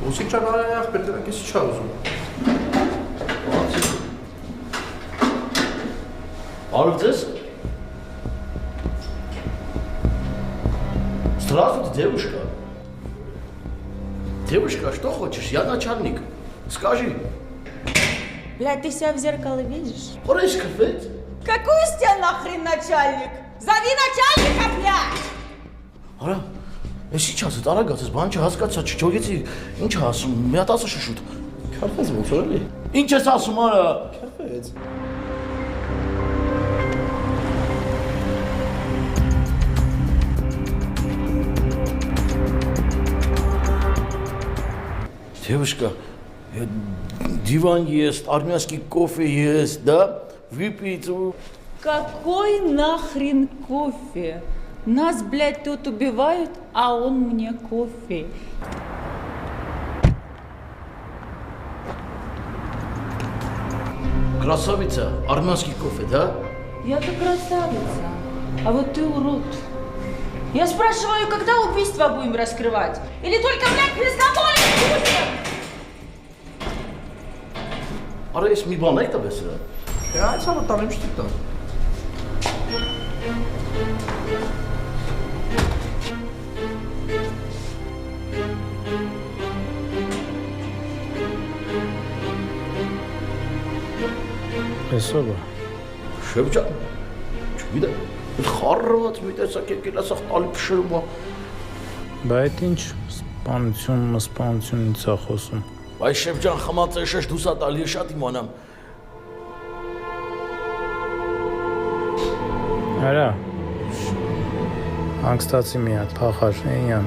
Ոսի ճանարայախ բերդրանք եսի չա ուզում։ Արև ձեզ։ Здравствуйте, девушка. Девушка, что хочешь? Я начальник. Скажи. Блядь, ты себя в зеркало видишь? Хочешь кафе? Какой из тебя нахрен начальник? Зови начальника, блядь! Արա, ես ի՞նչ ասես, արագացես, բան չհասկացա, չջոգեցի, ինչ ասում, մի հատ ասա շուշուտ։ Քարֆեց ոնց որ էլի։ Ինչ ես ասում, արա։ Քարֆեց։ Девушка, диван есть, армянский кофе есть, да? Выпить. Какой нахрен кофе? Нас, блядь, тут убивают, а он мне кофе. Красавица, армянский кофе, да? Я-то красавица, а вот ты урод. Я спрашиваю, когда убийство будем раскрывать? Или только, блядь, разговоры будем? Արա, ես մի բան եք տվես հա։ Այս համը տանեմ շտիկ տան։ Այսօր Շեբջան, չգիտեմ, այդ խառնված մի տեսակ եկել ասա տալի փշրում։ Բայց ինչ սպանությունից է խոսում։ Բայց Շեբջան խմած է շեշ դուսա տալի շատ իմանամ։ Արա։ Հանգստացի մի հատ, փախար, էյան։